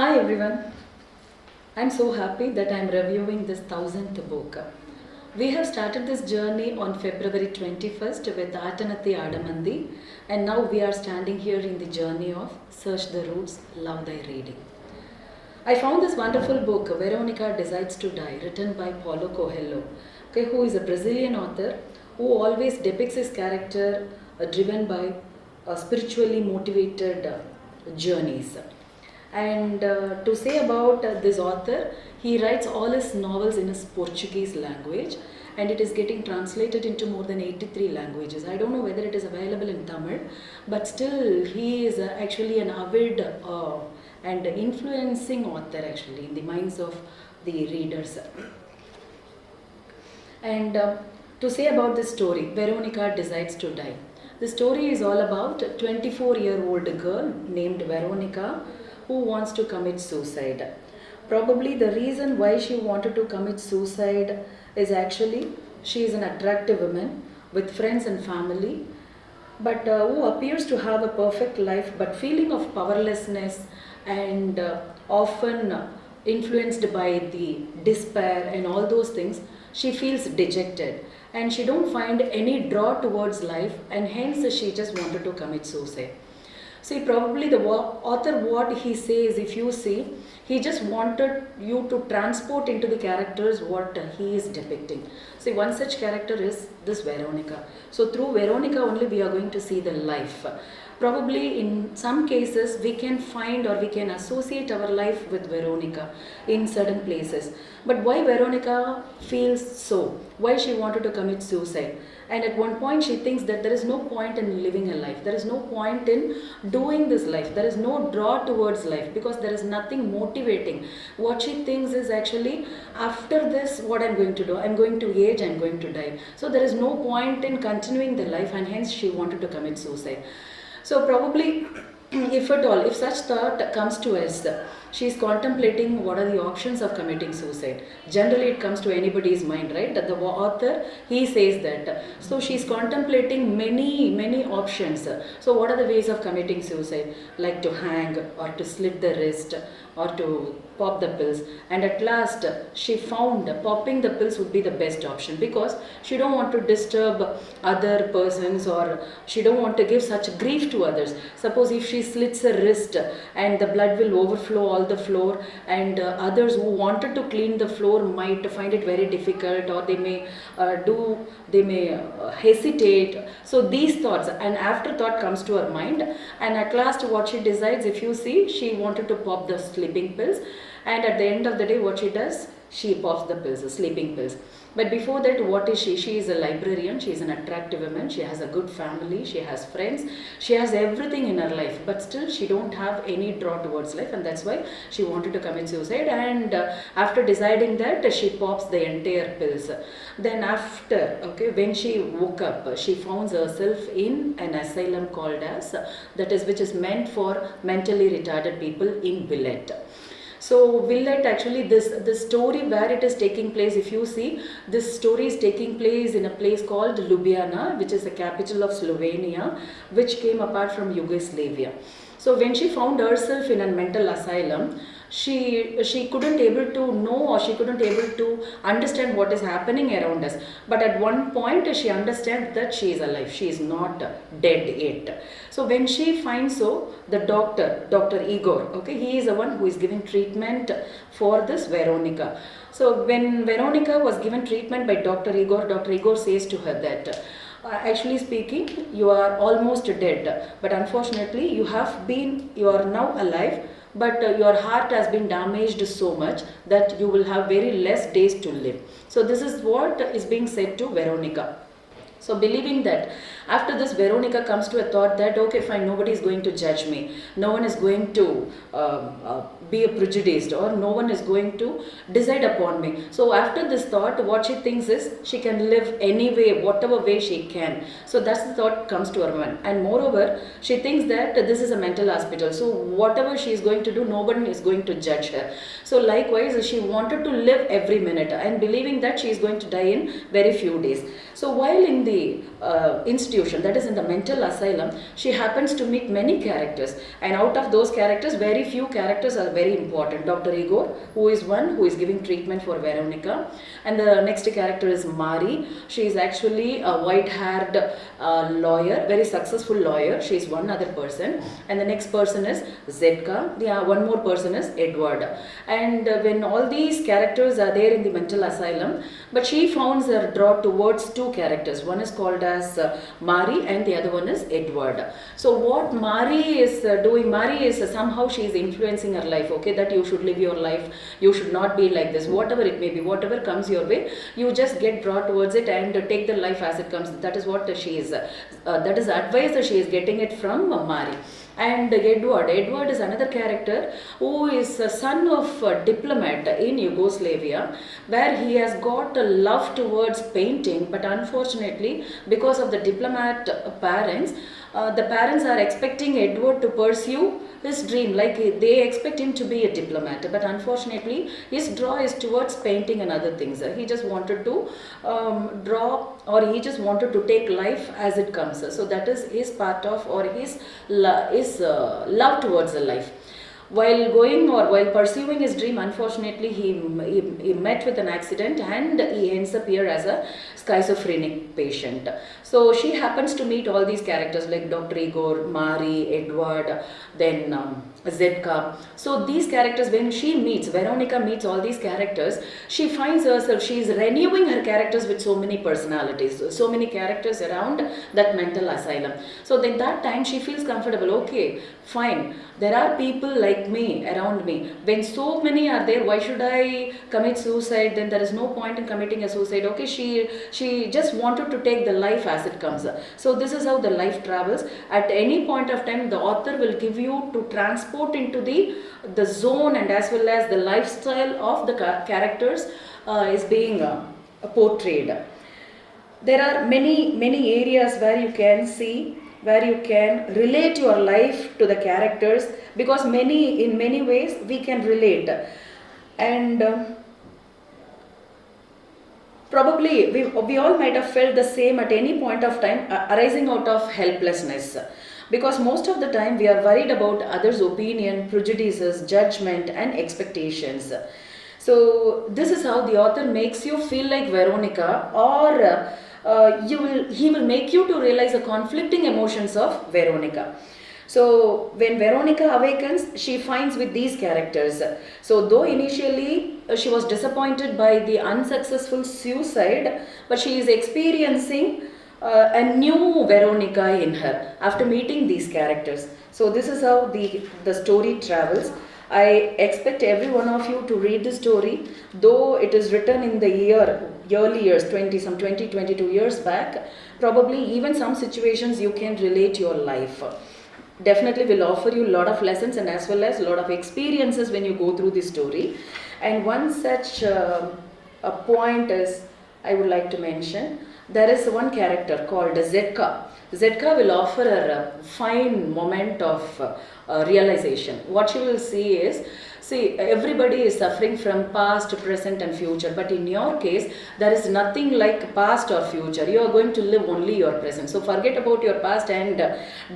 Hi everyone. I'm so happy that I'm reviewing this 1000th book. We have started this journey on February 21st with Atanati Adamandi, and now we are standing here in the journey of Search the Roots, Love Thy Reading. I found this wonderful book, Veronika Decides to Die, written by Paulo Coelho, who is a Brazilian author who always depicts his character driven by spiritually motivated journeys. And to say about this author, he writes all his novels in his Portuguese language, and it is getting translated into more than 83 languages. I don't know whether it is available in Tamil, but still he is actually an avid and influencing author actually in the minds of the readers. And to say about this story, Veronika Decides to Die. The story is all about a 24-year-old girl named Veronika who wants to commit suicide. Probably the reason why she wanted to commit suicide is actually she is an attractive woman with friends and family, but who appears to have a perfect life, but feeling of powerlessness and often influenced by the despair and all those things, she feels dejected and she don't find any draw towards life, and hence she just wanted to commit suicide. See, probably the author, what he says, if you see, he just wanted you to transport into the characters what he is depicting. See, one such character is this Veronika. So through Veronika only we are going to see the life. Probably in some cases we can find or we can associate our life with Veronika in certain places. But why Veronika feels so? Why she wanted to commit suicide? And at one point she thinks that there is no point in living a life. There is no point in doing this life. There is no draw towards life because there is nothing motivating. What she thinks is actually, after this, what I'm going to do? I'm going to age, I'm going to die. So there is no point in continuing the life, and hence she wanted to commit suicide. So probably, if at all, if such thought comes to us, she is contemplating what are the options of committing suicide. Generally it comes to anybody's mind, right? That the author, he says that. So she is contemplating many options. So what are the ways of committing suicide? Like to hang, or to slit the wrist, or to pop the pills. And at last she found popping the pills would be the best option, because she don't want to disturb other persons, or she don't want to give such grief to others. Suppose if she slits her wrist and the blood will overflow all the floor, and others who wanted to clean the floor might find it very difficult, or they may hesitate. So these thoughts, and afterthought comes to her mind, and at last what she decides, if you see, she wanted to pop the sleeping pills, and at the end of the day what she does, she pops the pills, the sleeping pills. But before that, what is she? She is a librarian, she is an attractive woman, she has a good family, she has friends, she has everything in her life, but still she don't have any draw towards life, and that's why she wanted to commit suicide. And after deciding that, she pops the entire pills. Then after, when she woke up, she found herself in an asylum called as, that is, which is meant for mentally retarded people in Billet. So Villet, actually this story where it is taking place, if you see, this story is taking place in a place called Ljubljana, which is the capital of Slovenia, which came apart from Yugoslavia. So when she found herself in a mental asylum, she couldn't able to know, or she couldn't able to understand what is happening around us. But at one point she understands that she is alive, she is not dead yet. So when she finds so, the Dr. Igor, he is the one who is giving treatment for this Veronika. So when Veronika was given treatment by Dr. Igor says to her that, actually speaking, you are almost dead, but unfortunately you are now alive, but your heart has been damaged so much that you will have very less days to live. So this is what is being said to Veronika. So believing that, after this, Veronika comes to a thought that, okay fine, nobody is going to judge me, no one is going to be prejudiced, or no one is going to decide upon me. So after this thought, what she thinks is she can live any way, whatever way she can. So that's the thought comes to her mind. And moreover, she thinks that this is a mental hospital, so whatever she is going to do, no one is going to judge her. So likewise, she wanted to live every minute, and believing that she is going to die in very few days. So while in the institution, that is in the mental asylum, she happens to meet many characters, and out of those characters, very few characters are very important. Dr. Igor, who is one who is giving treatment for Veronica, and the next character is Mari. She is actually a white-haired lawyer, very successful lawyer. She is one other person, and the next person is Zetka. One more person is Edward. And when all these characters are there in the mental asylum, but she finds her draw towards two characters. One is called as Mari, and the other one is Edward. So what Mari is doing, Mari is somehow she is influencing her life, okay, that you should live your life, you should not be like this, whatever it may be, whatever comes your way, you just get drawn towards it and take the life as it comes. That is what she is, that is advice that she is getting it from Mari. And Edward is another character who is a son of a diplomat in Yugoslavia, where he has got a love towards painting, but unfortunately because of the diplomat parents, the parents are expecting Edward to pursue his dream, like they expect him to be a diplomat, but unfortunately his draw is towards painting and other things. He just wanted to draw, or he just wanted to take life as it comes. So that is his part of, or his love towards the life. While going or while pursuing his dream, unfortunately he met with an accident and he ends up here as a schizophrenic patient. So she happens to meet all these characters like Dr. Igor, Mari, Edward, then Zetka. So these characters, when she meets, Veronica meets all these characters, she finds herself, she is renewing her characters with so many personalities, so many characters around that mental asylum. So then that time she feels comfortable, okay, fine, there are people like me around me. When so many are there, why should I commit suicide? Then there is no point in committing a suicide. Okay, she just wanted to take the life as it comes. So this is how the life travels. At any point of time, the author will give you to transport into the zone, and as well as the lifestyle of the characters is being portrayed. There are many areas where you can see, where you can relate your life to the characters, because in many ways we can relate. And probably we all might have felt the same at any point of time, arising out of helplessness. Because most of the time we are worried about others' opinion, prejudices, judgment and expectations. So this is how the author makes you feel like Veronica, or he will make you to realize the conflicting emotions of Veronica. So when Veronica awakens, she finds with these characters. So though initially she was disappointed by the unsuccessful suicide, but she is experiencing a new Veronica in her after meeting these characters. So this is how the story travels. I expect every one of you to read the story, though it is written in the early years, 22 years back. Probably even some situations you can relate your life. Definitely will offer you a lot of lessons and as well as a lot of experiences when you go through the story. And one such a point is, I would like to mention, there is one character called Zetka. Zetka will offer a fine moment of realization. What she will see is, everybody is suffering from past, present and future, but in your case there is nothing like past or future. You are going to live only your present. So forget about your past and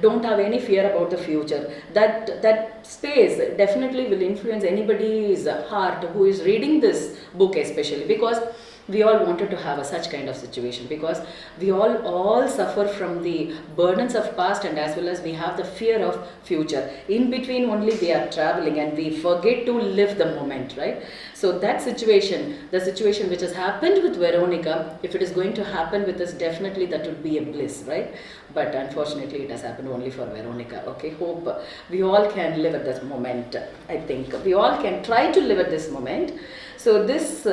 don't have any fear about the future. That space definitely will influence anybody's heart who is reading this book, especially because we all wanted to have such kind of situation, because we all suffer from the burdens of past and as well as we have the fear of future. In between only we are traveling and we forget to live the moment, right? So that situation, the situation which has happened with Veronica, if it is going to happen with us, definitely that would be a bliss, right? But unfortunately it has happened only for Veronica. Okay, hope we all can live at this moment. I think we all can try to live at this moment. So this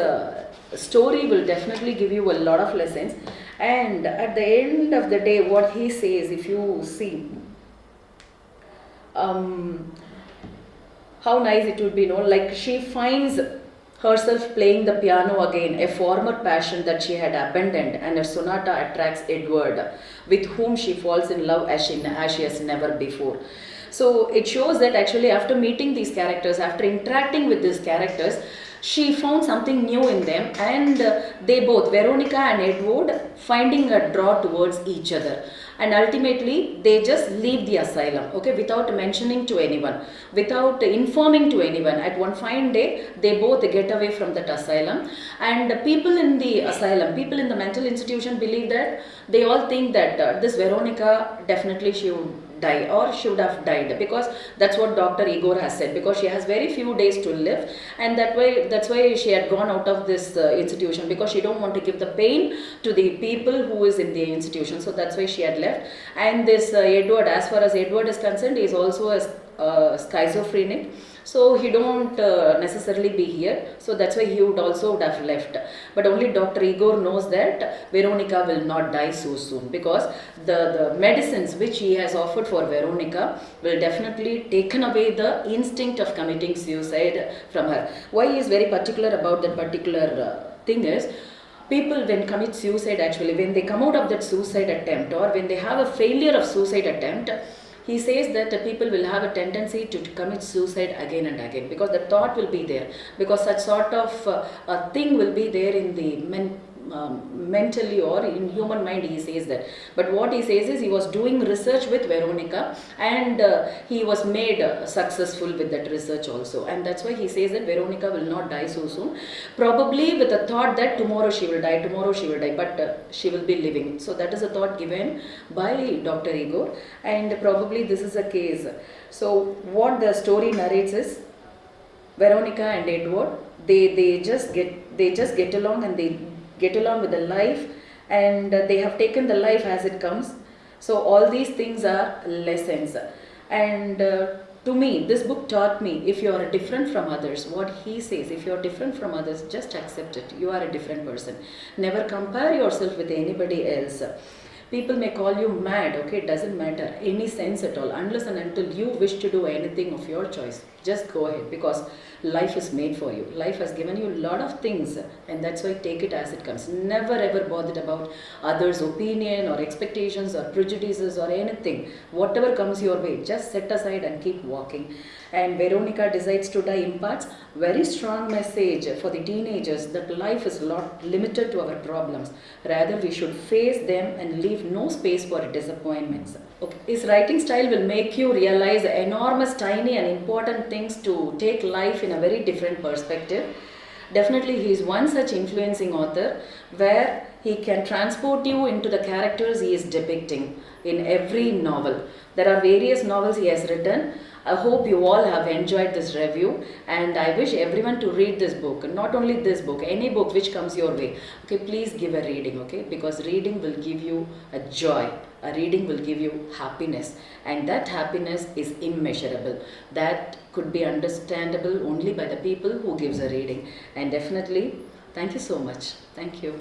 story will definitely give you a lot of lessons, and at the end of the day what he says, if you see how nice it would be, like she finds herself playing the piano again, a former passion that she had abandoned, and her sonata attracts Edward, with whom she falls in love as she has never before. So it shows that actually after meeting these characters, after interacting with these characters, she found something new in them, and they both, Veronica and Edward, finding a draw towards each other, and ultimately they just leave the asylum, okay, without mentioning to anyone, without informing to anyone. At one fine day they both get away from that asylum, and people in the asylum, people in the mental institution believe that, they all think that this Veronica, definitely she would die, or should have died, because that's what Dr. Igor has said, because she has very few days to live, and that's why she had gone out of this institution, because she don't want to give the pain to the people who is in the institution. So that's why she had left. And this Edward, as far as Edward is concerned, is also a schizophrenic, so he don't necessarily be here, so that's why he would have left. But only Dr. Igor knows that Veronica will not die so soon, because the medicines which he has offered for Veronica will definitely taken away the instinct of committing suicide from her. Why he is very particular about that particular thing is, people when commit suicide, actually when they come out of that suicide attempt, or when they have a failure of suicide attempt, he says that people will have a tendency to commit suicide again and again, because the thought will be there, because such sort of a thing will be there in the mentally or in human mind, he says that. But what he says is, he was doing research with Veronica, and he was made successful with that research also, and that's why he says that Veronica will not die so soon, probably with the thought that tomorrow she will die, but she will be living. So that is a thought given by Dr. Igor, and probably this is a case. So what the story narrates is, Veronica and Edward, they just get along, and they get along with the life, and they have taken the life as it comes. So all these things are lessons, and to me this book taught me, if you are different from others, what he says, if you are different from others, just accept it. You are a different person. Never compare yourself with anybody else. People may call you mad, okay, it doesn't matter any sense at all, unless and until you wish to do anything of your choice. Just go ahead, because life is made for you. Life has given you a lot of things, and that's why take it as it comes. Never ever bothered about others' opinion or expectations or prejudices or anything. Whatever comes your way, just set aside and keep walking. And Veronica Decides to Die imparts very strong message for the teenagers that life is not limited to our problems. Rather, we should face them and leave no space for disappointments. Okay. His writing style will make you realize enormous, tiny and important things to take life in a very different perspective. Definitely he is one such influencing author where he can transport you into the characters he is depicting in every novel. There are various novels he has written. I hope you all have enjoyed this review, and I wish everyone to read this book. Not only this book, any book which comes your way. Okay, please give a reading, okay? Because reading will give you a joy. A reading will give you happiness, and that happiness is immeasurable. That could be understandable only by the people who gives a reading. And definitely, thank you so much. Thank you.